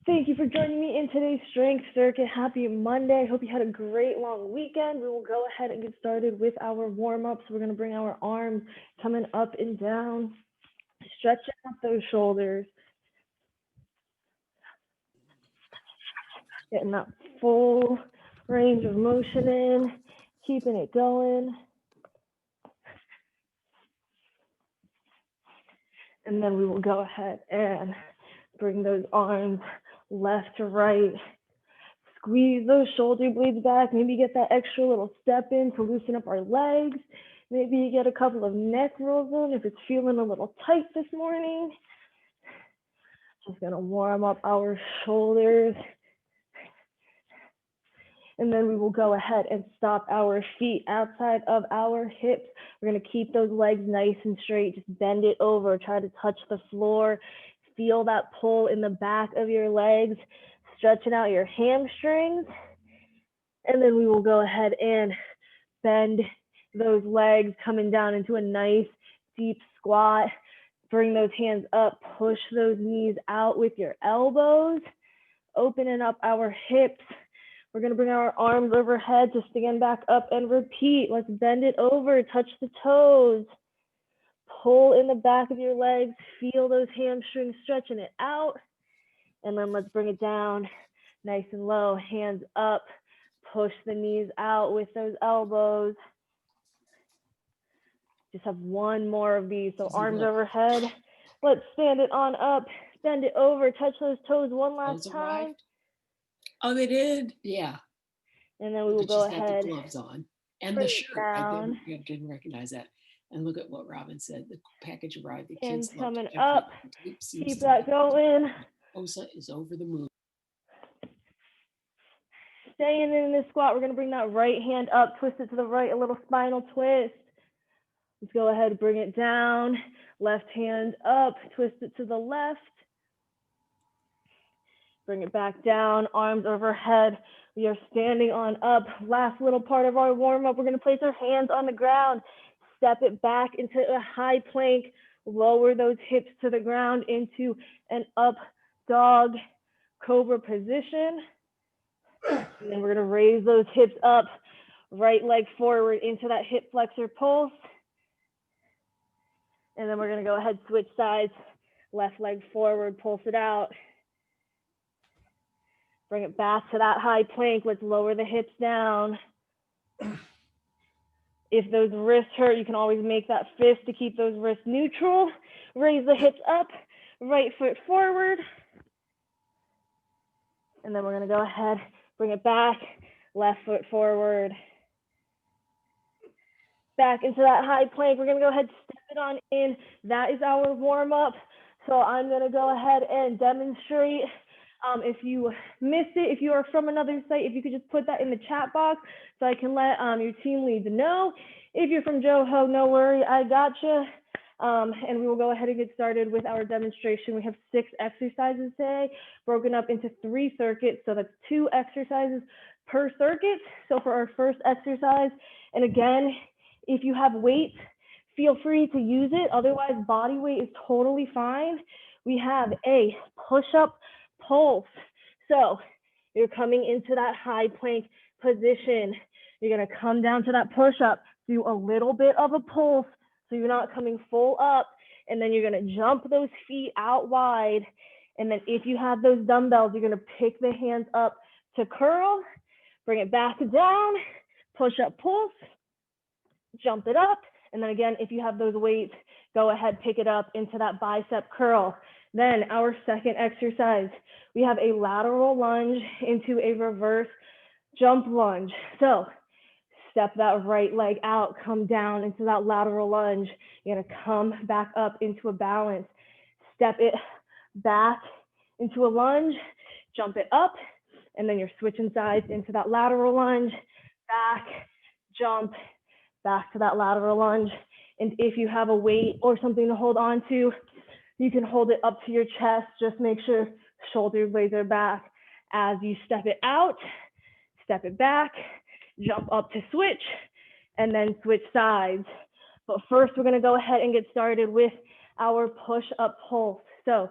Thank you for joining me in today's strength circuit. Happy Monday. Hope you had a great long weekend. We will go ahead and get started with our warm-ups. We're going to bring our arms coming up and down, stretching out those shoulders, getting that full range of motion in, keeping it going. And then we will go ahead and bring those arms left to right. Squeeze those shoulder blades back. Maybe get that extra little step in to loosen up our legs. Maybe you get a couple of neck rolls in if it's feeling a little tight this morning. Just gonna warm up our shoulders. And then we will go ahead and stop our feet outside of our hips. We're gonna keep those legs nice and straight. Just bend it over, try to touch the floor. Feel that pull in the back of your legs, stretching out your hamstrings. And then we will go ahead and bend those legs, coming down into a nice deep squat. Bring those hands up, push those knees out with your elbows, opening up our hips. We're gonna bring our arms overhead to stand back up and repeat. Let's bend it over, touch the toes. Pull in the back of your legs, feel those hamstrings stretching it out. And then let's bring it down, nice and low, hands up, push the knees out with those elbows. Just have one more of these. So arms overhead. Let's stand it on up, bend it over, touch those toes one last time. Oh, they did? Yeah. And then we will go ahead. The gloves on and the shirt. I didn't recognize that. And look at what Robin said. The package arrived. The kids coming up. Keep that going. Osa is over the moon. Staying in this squat, we're going to bring that right hand up, twist it to the right, a little spinal twist. Let's go ahead and bring it down. Left hand up, twist it to the left. Bring it back down, arms overhead. We are standing on up. Last little part of our warm-up, we're going to place our hands on the ground. Step it back into a high plank. Lower those hips to the ground into an up dog cobra position. And then we're going to raise those hips up, right leg forward into that hip flexor pulse. And then we're going to go ahead, switch sides, left leg forward, pulse it out. Bring it back to that high plank. Let's lower the hips down. If those wrists hurt, you can always make that fist to keep those wrists neutral. Raise the hips up, right foot forward. And then we're going to go ahead, bring it back, left foot forward. Back into that high plank. We're going to go ahead, step it on in. That is our warm up. So I'm going to go ahead and demonstrate. If you missed it, if you are from another site, if you could just put that in the chat box so I can let your team leads know. If you're from Joho, no worry, I gotcha. And we will go ahead and get started with our demonstration. We have 6 exercises today, broken up into 3 circuits. So that's 2 exercises per circuit. So for our first exercise, and again, if you have weights, feel free to use it. Otherwise, body weight is totally fine. We have a push-up pulse. So you're coming into that high plank position. You're going to come down to that push-up, do a little bit of a pulse so you're not coming full up, and then you're going to jump those feet out wide. And then if you have those dumbbells, you're going to pick the hands up to curl, bring it back down, push-up pulse, jump it up. And then again, if you have those weights, go ahead, pick it up into that bicep curl. Then our second exercise, we have a lateral lunge into a reverse jump lunge. So step that right leg out, come down into that lateral lunge. You're gonna come back up into a balance. Step it back into a lunge, jump it up, and then you're switching sides into that lateral lunge, back, jump, back to that lateral lunge. And if you have a weight or something to hold on to, you can hold it up to your chest. Just make sure shoulder blades are back. As you step it out, step it back, jump up to switch, and then switch sides. But first, we're gonna go ahead and get started with our push-up pulse. So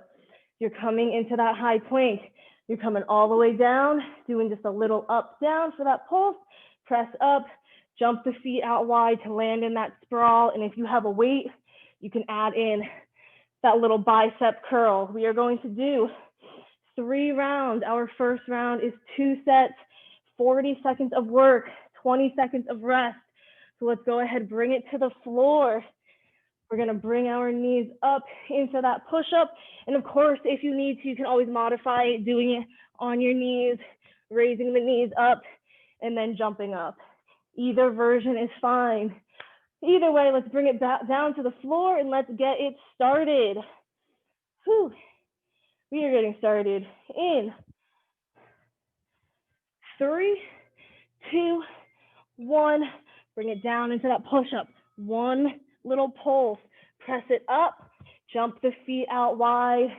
you're coming into that high plank. You're coming all the way down, doing just a little up, down for that pulse. Press up, jump the feet out wide to land in that sprawl. And if you have a weight, you can add in that little bicep curl. We are going to do 3 rounds. Our first round is 2 sets, 40 seconds of work, 20 seconds of rest. So let's go ahead, bring it to the floor. We're gonna bring our knees up into that push-up. And of course, if you need to, you can always modify it, doing it on your knees, raising the knees up, and then jumping up. Either version is fine. Either way, let's bring it back down to the floor and let's get it started. Whew. We are getting started in 3, 2, 1. Bring it down into that push-up. 1 little pulse. Press it up. Jump the feet out wide.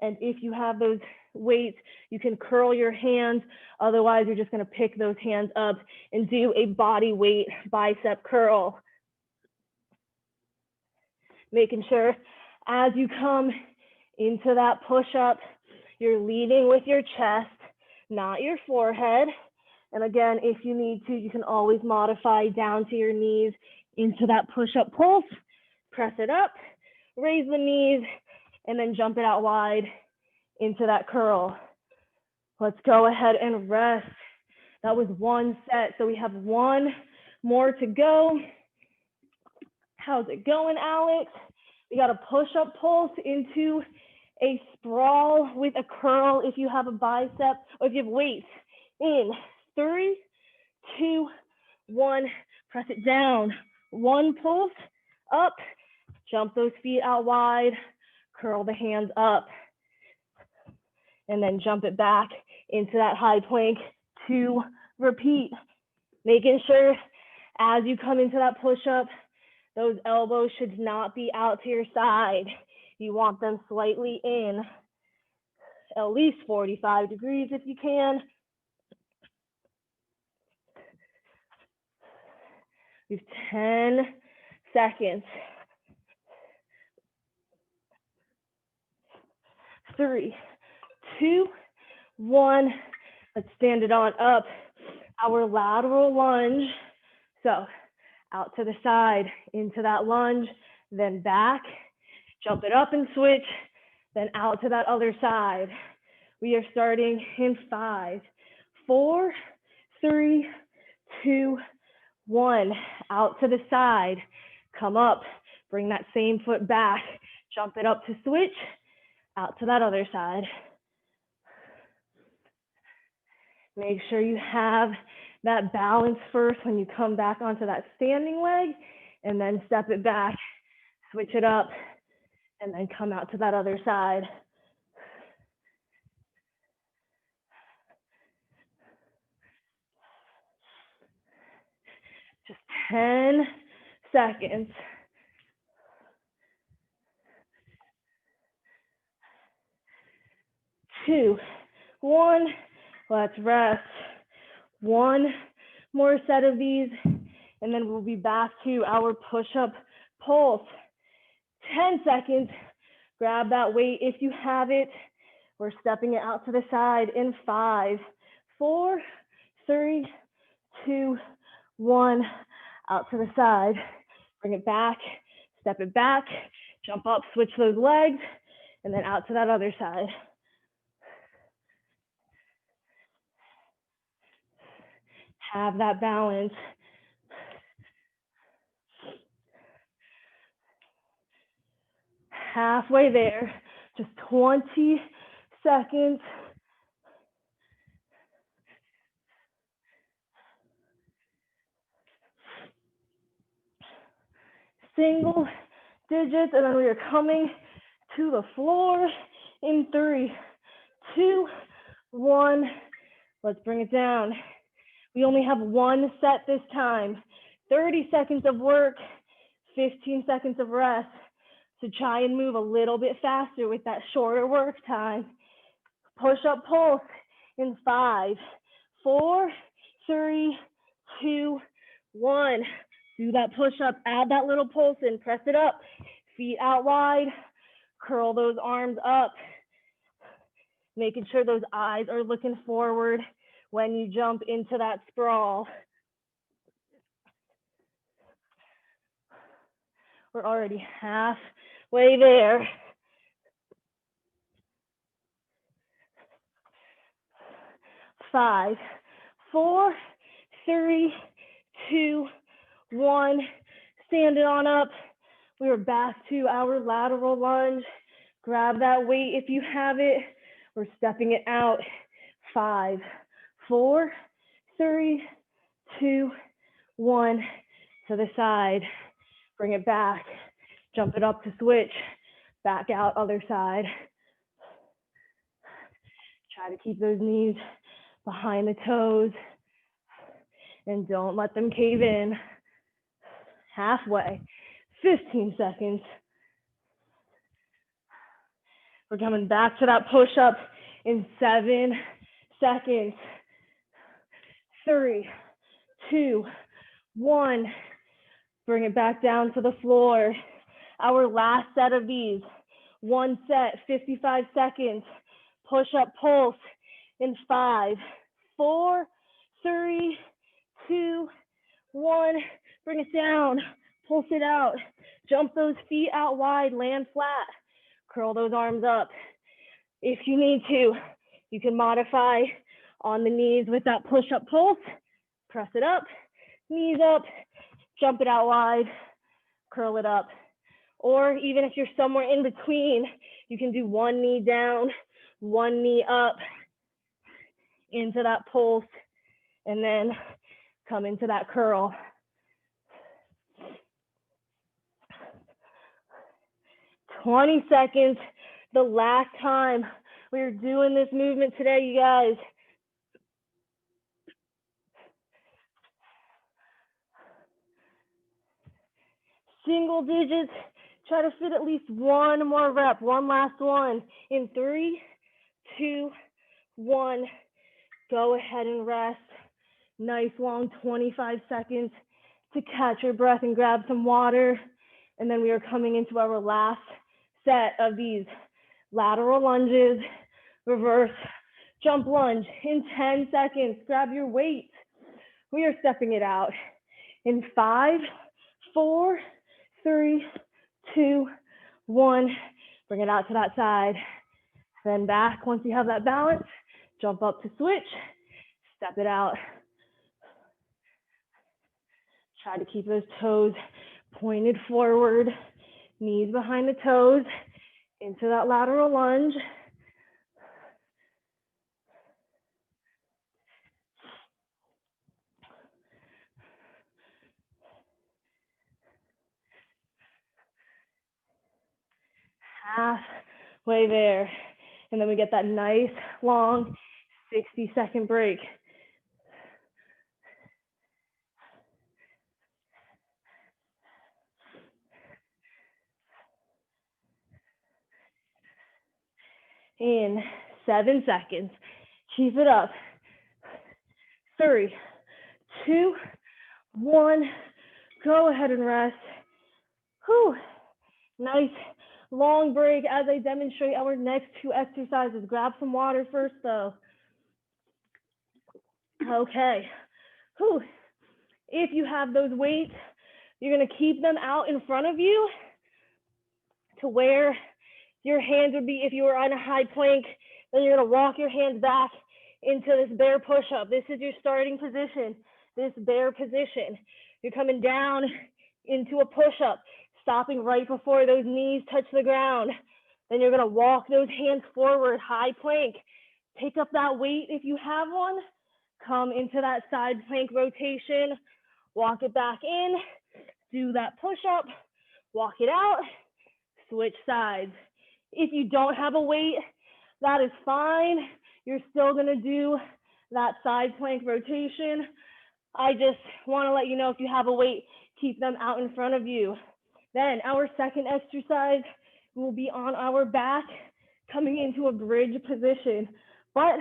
And if you have those weights, you can curl your hands. Otherwise, you're just going to pick those hands up and do a body weight bicep curl. Making sure as you come into that push-up, you're leading with your chest, not your forehead. And again, if you need to, you can always modify down to your knees into that push-up pulse. Press it up, raise the knees, and then jump it out wide into that curl. Let's go ahead and rest. That was 1 set, so we have 1 more to go. How's it going, Alex? We got a push-up pulse into a sprawl with a curl if you have a bicep or if you have weights. In 3, 2, 1, press it down. 1 pulse, up, jump those feet out wide, curl the hands up, and then jump it back into that high plank. 2, repeat. Making sure as you come into that push-up, those elbows should not be out to your side. You want them slightly in, at least 45 degrees if you can. We have 10 seconds. 3, 2, 1. Let's stand it on up. Our lateral lunge. So out to the side, into that lunge, then back, jump it up and switch, then out to that other side. We are starting in 5, 4, 3, 2, 1. Out to the side, come up, bring that same foot back, jump it up to switch, out to that other side. Make sure you have that balance first when you come back onto that standing leg, and then step it back, switch it up, and then come out to that other side. Just 10 seconds. 2, 1, let's rest. 1 more set of these, and then we'll be back to our push-up pulse. 10 seconds, grab that weight if you have it. We're stepping it out to the side in 5, 4, 3, 2, 1, out to the side. Bring it back, step it back, jump up, switch those legs, and then out to that other side. Have that balance. Halfway there, just 20 seconds. Single digits, and then we are coming to the floor in 3, 2, 1. Let's bring it down. We only have 1 set this time. 30 seconds of work, 15 seconds of rest. So try and move a little bit faster with that shorter work time. Push up pulse in 5, 4, 3, 2, 1. Do that push up, add that little pulse in, press it up. Feet out wide, curl those arms up. making sure those eyes are looking forward when you jump into that sprawl. We're already halfway there. 5, 4, 3, 2, 1. Stand it on up. We are back to our lateral lunge. Grab that weight if you have it. We're stepping it out. 5, 4, 3, 2, 1. To the side. Bring it back. Jump it up to switch. Back out, other side. Try to keep those knees behind the toes. And don't let them cave in. Halfway. 15 seconds. We're coming back to that push-up in 7 seconds. 3, 2, 1. Bring it back down to the floor. Our last set of these. 1 set, 55 seconds. Push-up pulse in 5, 4, 3, 2, 1. Bring it down. Pulse it out. Jump those feet out wide. Land flat. Curl those arms up. If you need to, you can modify on the knees with that push-up pulse. Press it up. Knees up. Jump it out wide. Curl it up. Or even if you're somewhere in between, you can do one knee down, one knee up into that pulse, and then come into that curl. 20 seconds, the last time we are doing this movement today, you guys. Single digits, try to fit at least one more rep, one last one. In 3, 2, 1, go ahead and rest. Nice long 25 seconds to catch your breath and grab some water. And then we are coming into our last set of these lateral lunges, reverse jump lunge in 10 seconds. Grab your weight. We are stepping it out in 5, 4, 3, 2, 1. Bring it out to that side. Then back. Once you have that balance, jump up to switch. Step it out. Try to keep those toes pointed forward. Knees behind the toes. Into that lateral lunge. Halfway there. And then we get that nice long 60-second break. In 7 seconds. Keep it up. 3, 2, 1. Go ahead and rest. Whew. Nice long break as I demonstrate our next 2 exercises. Grab some water first though. Okay. Whew. If you have those weights, you're gonna keep them out in front of you to where your hands would be if you were on a high plank. Then you're gonna walk your hands back into this bear push-up. This is your starting position, this bear position. You're coming down into a push-up, stopping right before those knees touch the ground. Then you're gonna walk those hands forward, high plank. Pick up that weight if you have one. Come into that side plank rotation. Walk it back in. Do that push-up. Walk it out. Switch sides. If you don't have a weight, that is fine. You're still gonna do that side plank rotation. I just wanna let you know if you have a weight, keep them out in front of you. Then our second exercise will be on our back, coming into a bridge position. But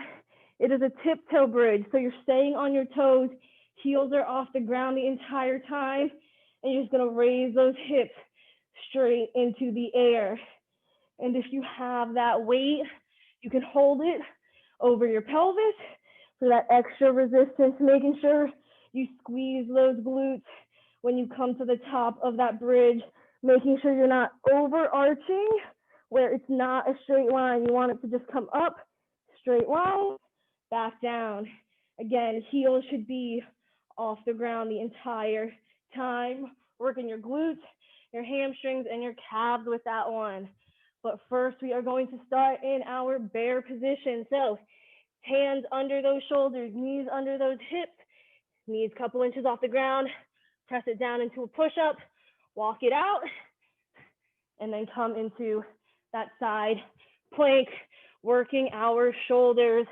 it is a tiptoe bridge, so you're staying on your toes, heels are off the ground the entire time, and you're just gonna raise those hips straight into the air. And if you have that weight, You can hold it over your pelvis for that extra resistance, making sure you squeeze those glutes when you come to the top of that bridge, making sure you're not overarching where it's not a straight line. You want it to just come up, straight line, back down. Again, heels should be off the ground the entire time. Working your glutes, your hamstrings, and your calves with that one. But first, we are going to start in our bear position. So hands under those shoulders, knees under those hips, knees a couple inches off the ground, press it down into a push-up, walk it out, and then come into that side plank, working our shoulders.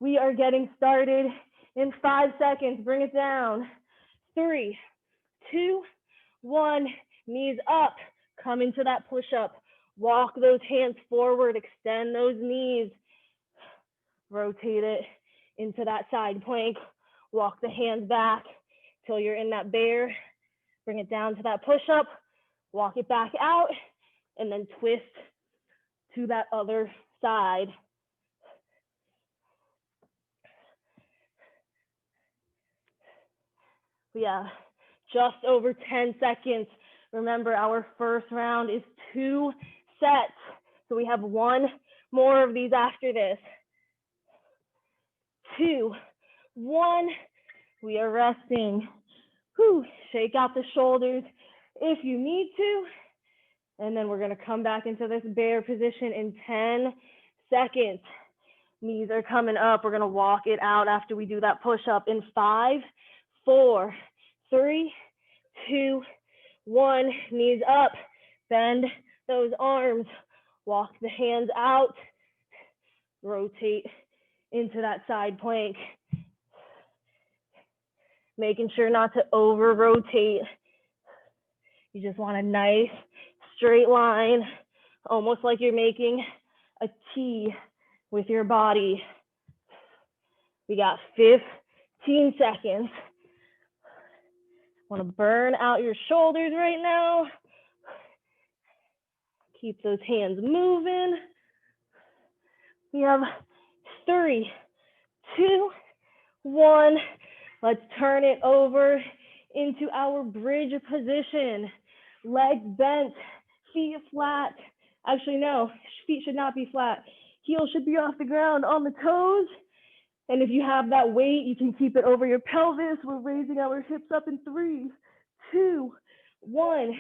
We are getting started in 5 seconds. Bring it down. 3, 2, 1. Knees up. Come into that push-up. Walk those hands forward. Extend those knees. Rotate it into that side plank. Walk the hands back till you're in that bear. Bring it down to that push-up. Walk it back out. And then twist to that other side. Yeah, just over 10 seconds. Remember, our first round is 2 sets. So we have 1 more of these after this. 2, 1. We are resting. Whew. Shake out the shoulders if you need to. And then we're going to come back into this bear position in 10 seconds. Knees are coming up. We're going to walk it out after we do that push-up in 5, 4, 3, 2, 1. Knees up. Bend those arms. Walk the hands out. Rotate into that side plank. Making sure not to over-rotate. You just want a nice straight line, almost like you're making a T with your body. We got 15 seconds. Want to burn out your shoulders right now. Keep those hands moving. We have 3, 2, 1. Let's turn it over into our bridge position. Legs bent, feet flat. Actually, no, feet should not be flat. Heels should be off the ground on the toes. And if you have that weight, you can keep it over your pelvis. We're raising our hips up in 3, 2, 1.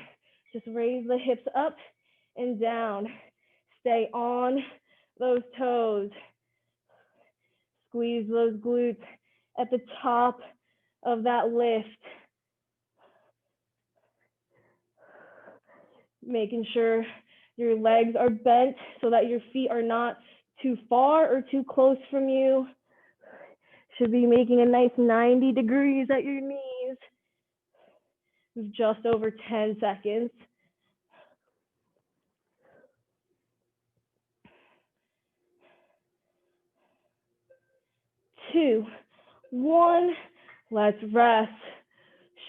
Just raise the hips up and down. Stay on those toes. Squeeze those glutes at the top of that lift. Making sure your legs are bent so that your feet are not too far or too close from you. Should be making a nice 90 degrees at your knees. Just over 10 seconds. 2, 1. Let's rest.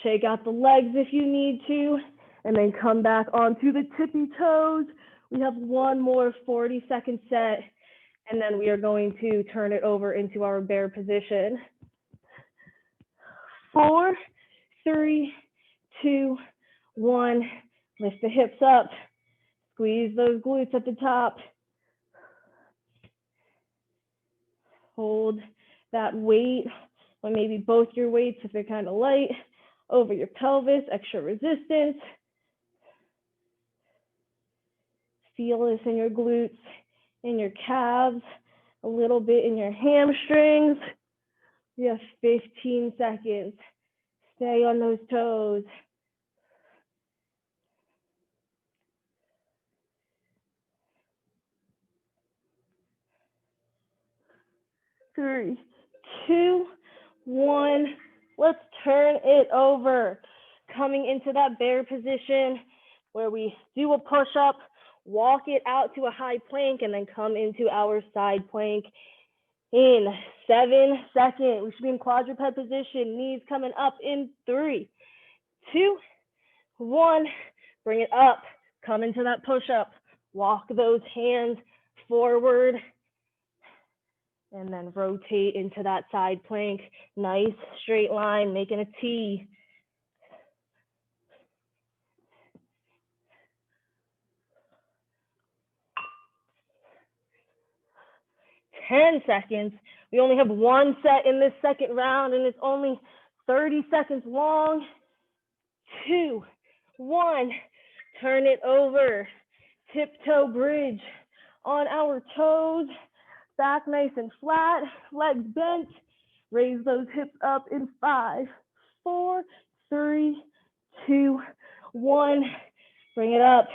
Shake out the legs if you need to, and then come back onto the tippy toes. We have 1 more 40-second set, and then we are going to turn it over into our bear position. 4, 3, 2, 1. Lift the hips up. Squeeze those glutes at the top. Hold that weight, or maybe both your weights if they're kind of light, over your pelvis, extra resistance. Feel this in your glutes, in your calves, a little bit in your hamstrings. You have 15 seconds. Stay on those toes. 3, 2, 1. Let's turn it over. Coming into that bear position where we do a push-up, walk it out to a high plank, and then come into our side plank in 7 seconds. We should be in quadruped position, knees coming up in 3, 2, 1. Bring it up. Come into that push-up. Walk those hands forward. And then rotate into that side plank. Nice straight line, making a T. 10 seconds. We only have one set in this second round, and it's only 30 seconds long. 2, 1, turn it over. Tiptoe bridge on our toes. Back nice and flat, legs bent. Raise those hips up in 5, 4, 3, 2, 1. Bring it up,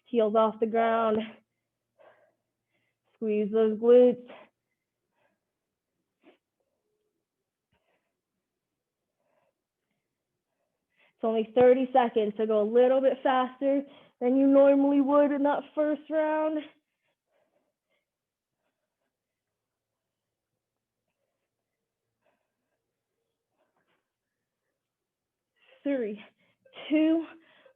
heels off the ground. Squeeze those glutes. It's only 30 seconds, so go a little bit faster than you normally would in that first round. 3, 2,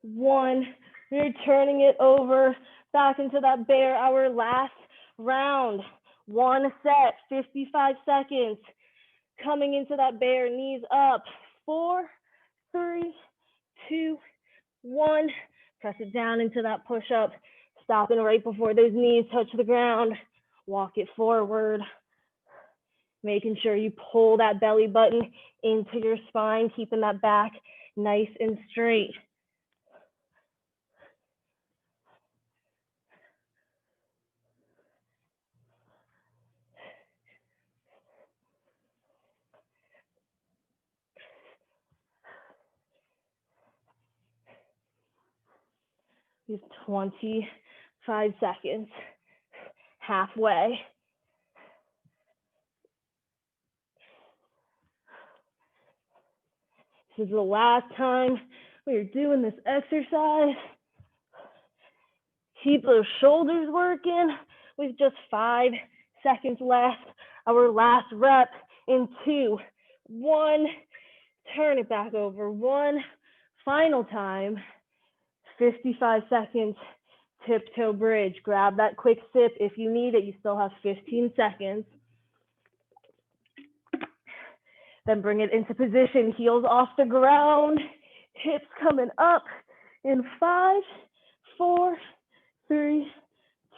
1. We're turning it over back into that bear, our last round. One set, 55 seconds. Coming into that bear, knees up. 4, 3, 2, 1. Press it down into that push-up. Stopping right before those knees touch the ground. Walk it forward. Making sure you pull that belly button into your spine, keeping that back nice and straight. Just 25 seconds, halfway. This is the last time we are doing this exercise. Keep those shoulders working with just 5 seconds left. Our last rep in 2, 1. Turn it back over one final time. 55 seconds, tiptoe bridge. Grab that quick sip if you need it. You still have 15 seconds. Then bring it into position, heels off the ground, hips coming up in 5, 4, 3,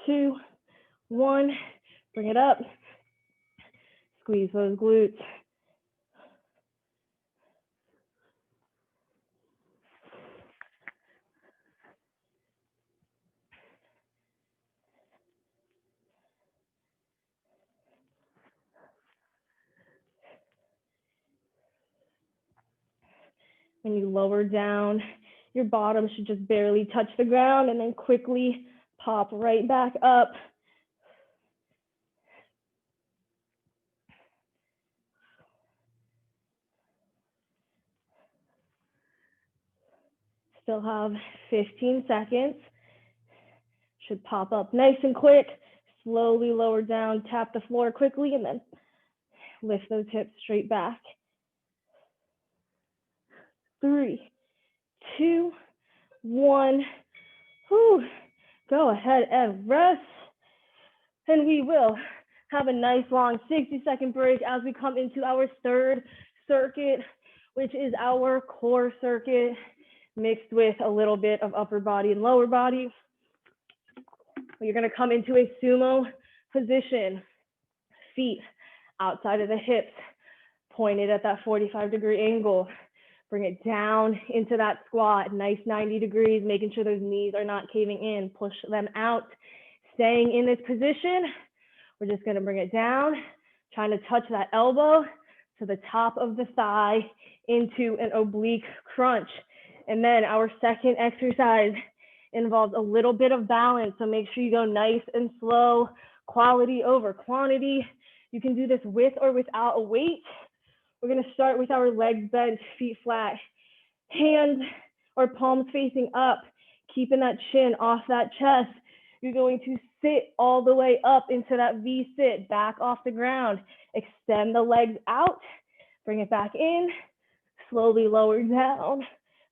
2, 1. Bring it up. Squeeze those glutes. When you lower down, your bottom should just barely touch the ground and then quickly pop right back up. Still have 15 seconds. Should pop up nice and quick. Slowly lower down, tap the floor quickly, and then lift those hips straight back. 3, 2, 1. Whew. Go ahead and rest. And we will have a nice long 60-second break as we come into our third circuit, which is our core circuit, mixed with a little bit of upper body and lower body. You're going to come into a sumo position, feet outside of the hips, pointed at that 45-degree angle. Bring it down into that squat, nice 90 degrees, making sure those knees are not caving in. Push them out. Staying in this position, we're just going to bring it down, trying to touch that elbow to the top of the thigh into an oblique crunch. And then our second exercise involves a little bit of balance, so make sure you go nice and slow, quality over quantity. You can do this with or without a weight. We're going to start with our legs bent, feet flat, hands or palms facing up, keeping that chin off that chest. You're going to sit all the way up into that V-sit, back off the ground. Extend the legs out, bring it back in, slowly lower down,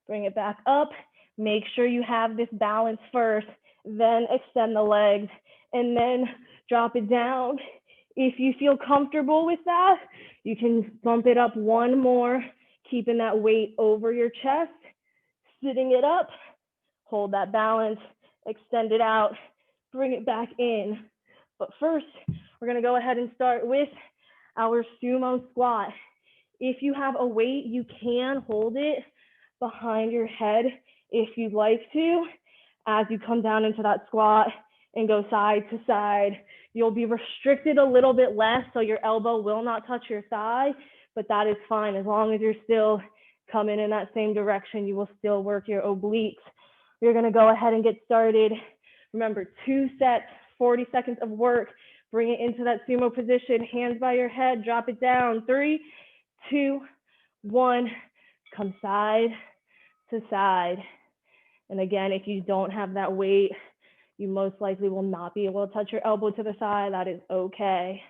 bring it back up. Make sure you have this balance first, then extend the legs, and then drop it down If you feel comfortable with that, you can bump it up one more, keeping that weight over your chest, sitting it up, hold that balance, extend it out, bring it back in. But first, we're gonna go ahead and start with our sumo squat. If you have a weight, you can hold it behind your head if you'd like to. As you come down into that squat and go side to side, you'll be restricted a little bit less, so your elbow will not touch your thigh, but that is fine. As long as you're still coming in that same direction, you will still work your obliques. We're gonna go ahead and get started. Remember, 2 sets, 40 seconds of work. Bring it into that sumo position, hands by your head, drop it down. 3, 2, 1, come side to side. And again, if you don't have that weight, you most likely will not be able to touch your elbow to the thigh. That is okay.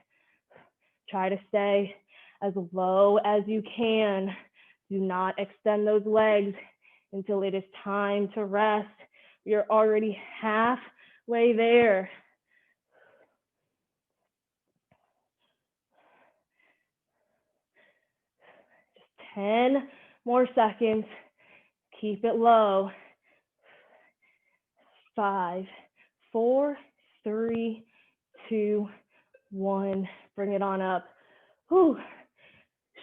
Try to stay as low as you can. Do not extend those legs until it is time to rest. You're already halfway there. Just 10 more seconds. Keep it low. 5, 4, 3, 2, 1. Bring it on up. Whew.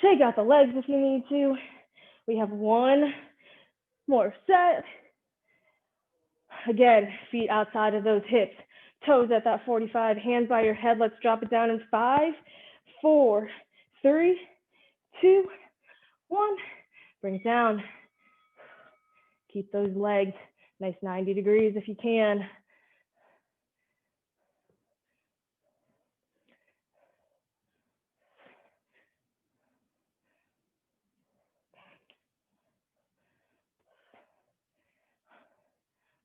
Shake out the legs if you need to. We have one more set. Again, feet outside of those hips. Toes at that 45. Hands by your head. Let's drop it down in 5, 4, 3, 2, 1. Bring it down. Keep those legs nice 90 degrees if you can.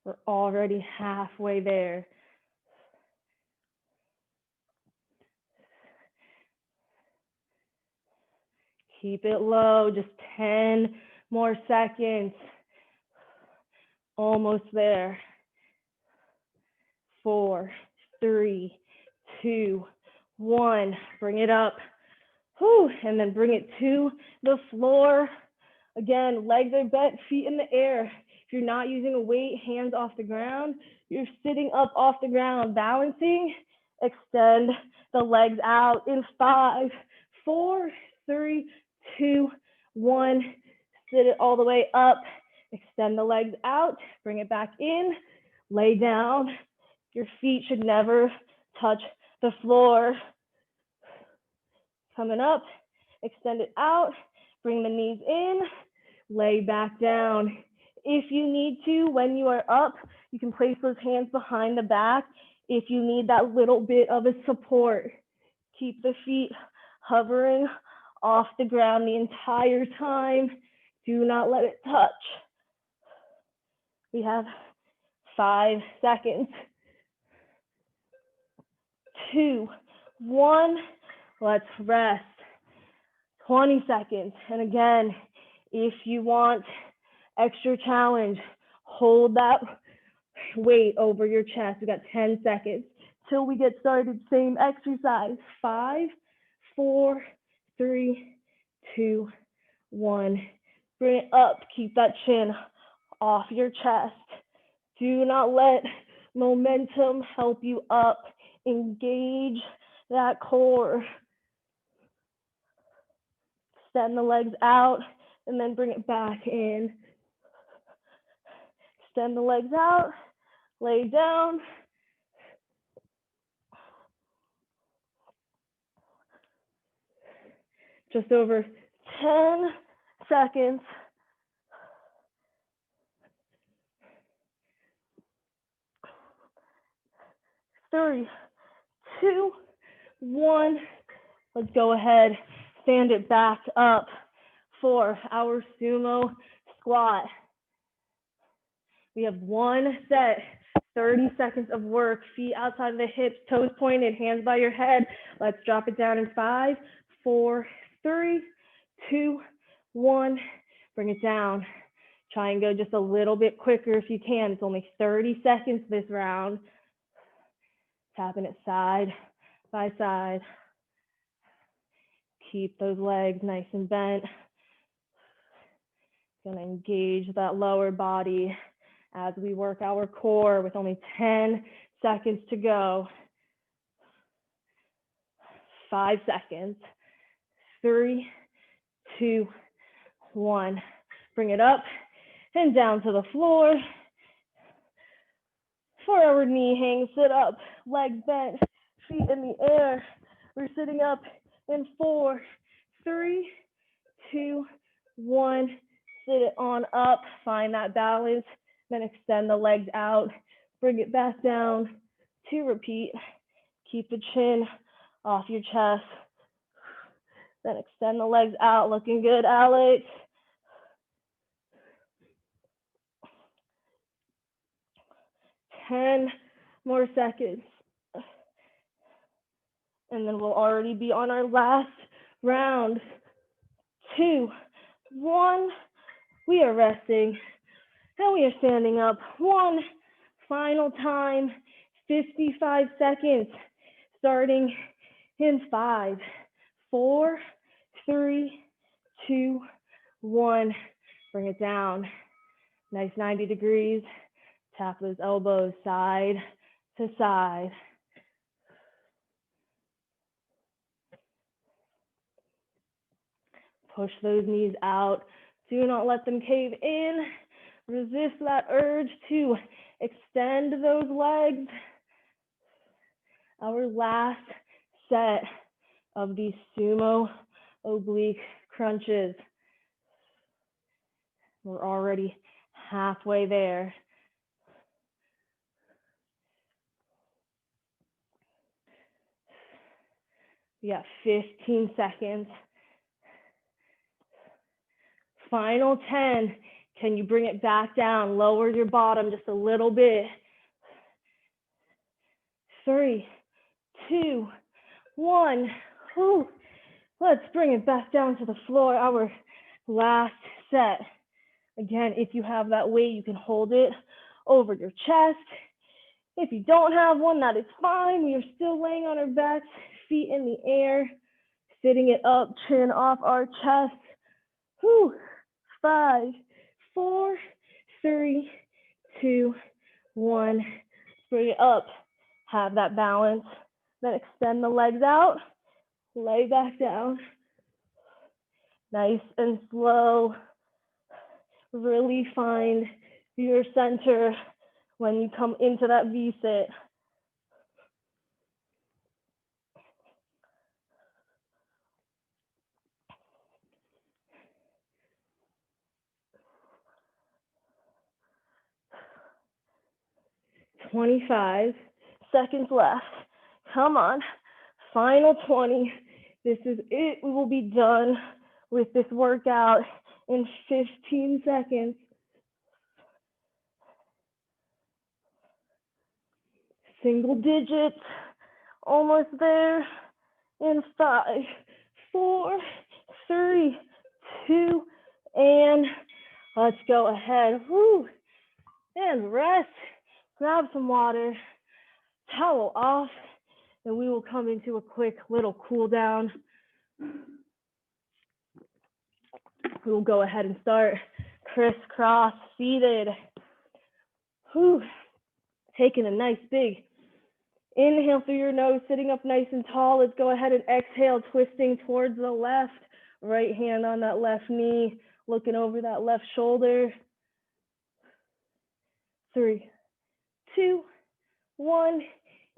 We're already halfway there. Keep it low, just 10 more seconds. Almost there. 4, 3, 2, 1. Bring it up. Whew. And then bring it to the floor. Again, legs are bent, feet in the air. If you're not using a weight, hands off the ground, you're sitting up off the ground, balancing. Extend the legs out in 5, 4, 3, 2, 1. Sit it all the way up. Extend the legs out. Bring it back in. Lay down. Your feet should never touch the floor. Coming up. Extend it out. Bring the knees in. Lay back down. If you need to, when you are up, you can place those hands behind the back if you need that little bit of a support. Keep the feet hovering off the ground the entire time. Do not let it touch. We have 5 seconds. 2, 1. Let's rest. 20 seconds. And again, if you want extra challenge, hold that weight over your chest. We got 10 seconds till we get started. Same exercise. 5, 4, 3, 2, 1. Bring it up. Keep that chin off your chest. Do not let momentum help you up. Engage that core. Extend the legs out and then bring it back in. Extend the legs out, lay down. Just over 10 seconds. 3, 2, 1. Let's go ahead, stand it back up for our sumo squat. We have one set, 30 seconds of work, feet outside of the hips, toes pointed, hands by your head. Let's drop it down in 5, 4, 3, 2, 1. Bring it down. Try and go just a little bit quicker if you can. It's only 30 seconds this round. Tapping it side by side. Keep those legs nice and bent. Gonna engage that lower body as we work our core with only 10 seconds to go. 5 seconds. 3, 2, 1. Bring it up and down to the floor. Forward knee hang, sit up, legs bent, feet in the air. We're sitting up in 4, 3, 2, 1. Sit it on up, find that balance, then extend the legs out. Bring it back down to repeat. Keep the chin off your chest. Then extend the legs out. Looking good, Alex. 10 more seconds. And then we'll already be on our last round. 2, 1. We are resting. And we are standing up. 1 final time. 55 seconds. Starting in 5, 4, 3, 2, 1. Bring it down. Nice 90 degrees. Tap those elbows side to side. Push those knees out. Do not let them cave in. Resist that urge to extend those legs. Our last set of these sumo oblique crunches. We're already halfway there. We got 15 seconds. Final 10. Can you bring it back down? Lower your bottom just a little bit. 3, 2, 1. Whew. Let's bring it back down to the floor. Our last set. Again, if you have that weight, you can hold it over your chest. If you don't have one, that is fine. We are still laying on our backs, feet in the air, sitting it up, chin off our chest. Whew. 5, 4, 3, 2, 1. Bring it up. Have that balance. Then extend the legs out. Lay back down. Nice and slow. Really find your center when you come into that V-sit. "25 seconds left. Come on. Final 20. This is it. We will be done with this workout in 15 seconds. Single digits. Almost there. In 5, 4, 3, 2, and let's go ahead. Woo. And rest. Grab some water. Towel off. And we will come into a quick little cool down. We will go ahead and start crisscross seated. Whew. Taking a nice big inhale through your nose, sitting up nice and tall. Let's go ahead and exhale, twisting towards the left. Right hand on that left knee, looking over that left shoulder. 3, 2, 1.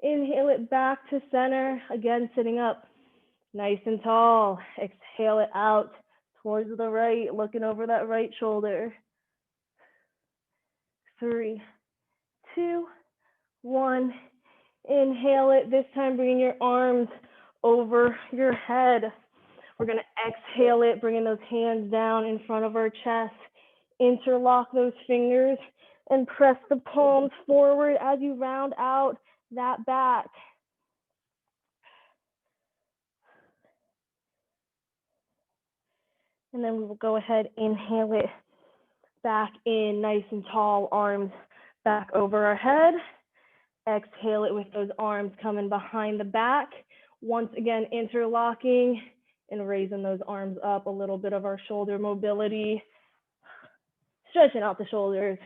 Inhale it back to center. Again, sitting up nice and tall. Exhale it out towards the right, looking over that right shoulder. 3, 2, 1. Inhale it. This time, bringing your arms over your head. We're going to exhale it, bringing those hands down in front of our chest. Interlock those fingers and press the palms forward as you round out that back. And then we will go ahead, inhale it back in, nice and tall, arms back over our head. Exhale it with those arms coming behind the back. Once again, interlocking. and raising those arms up, a little bit of our shoulder mobility, stretching out the shoulders.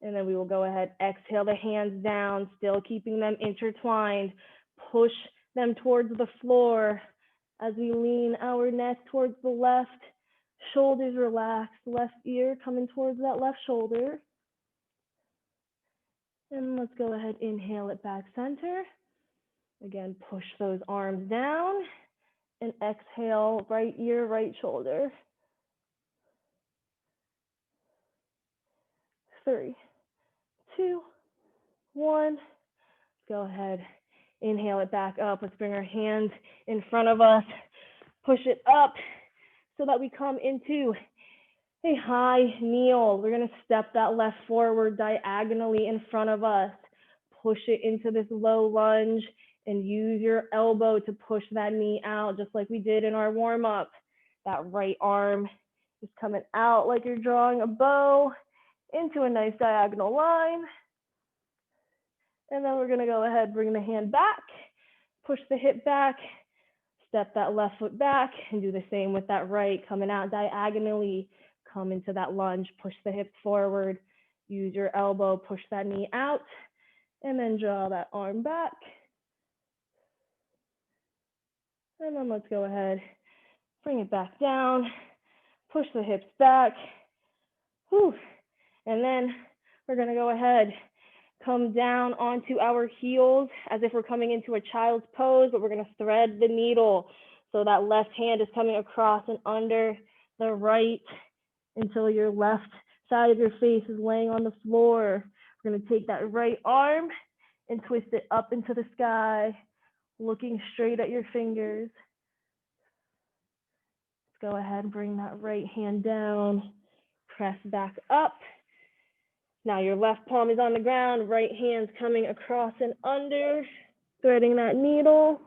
And then we will go ahead, exhale the hands down, still keeping them intertwined. Push them towards the floor as we lean our neck towards the left. Shoulders relaxed, left ear coming towards that left shoulder. And let's go ahead, inhale it back center. Again, push those arms down and exhale, right ear, right shoulder. 3, 2, 1. Go ahead, inhale it back up. Let's bring our hands in front of us, push it up so that we come into a high kneel. We're gonna step that left forward diagonally in front of us, push it into this low lunge, and use your elbow to push that knee out, just like we did in our warm up. That right arm is coming out like you're drawing a bow into a nice diagonal line. And then we're gonna go ahead, bring the hand back, push the hip back, step that left foot back, and do the same with that right, coming out diagonally, come into that lunge, push the hips forward, use your elbow, push that knee out, and then draw that arm back. And then let's go ahead, bring it back down, push the hips back. Whew. And then we're gonna go ahead, come down onto our heels as if we're coming into a child's pose, but we're gonna thread the needle. So that left hand is coming across and under the right until your left side of your face is laying on the floor. We're gonna take that right arm and twist it up into the sky, looking straight at your fingers. Let's go ahead and bring that right hand down, press back up. Now your left palm is on the ground, right hand's coming across and under, threading that needle.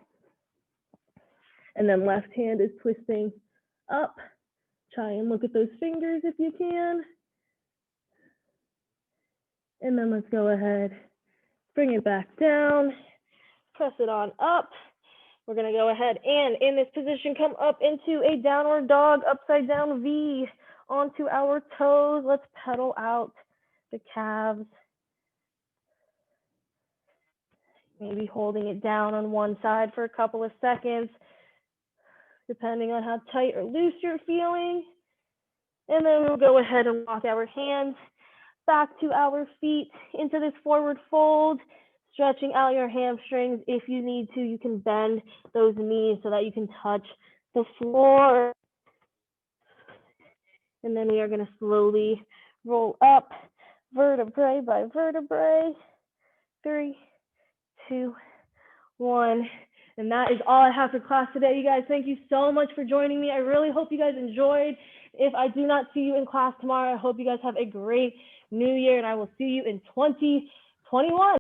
And then left hand is twisting up. Try and look at those fingers if you can. And then let's go ahead, bring it back down, press it on up. We're gonna go ahead and in this position, come up into a downward dog, upside down V onto our toes. Let's pedal out the calves. Maybe holding it down on one side for a couple of seconds, depending on how tight or loose you're feeling. And then we'll go ahead and walk our hands back to our feet into this forward fold, stretching out your hamstrings. If you need to, you can bend those knees so that you can touch the floor. And then we are going to slowly roll up vertebrae by vertebrae. 3, 2, 1. And that is all I have for class today, you guys. Thank you so much for joining me. I really hope you guys enjoyed. If I do not see you in class tomorrow, I hope you guys have a great new year, and I will see you in 2021.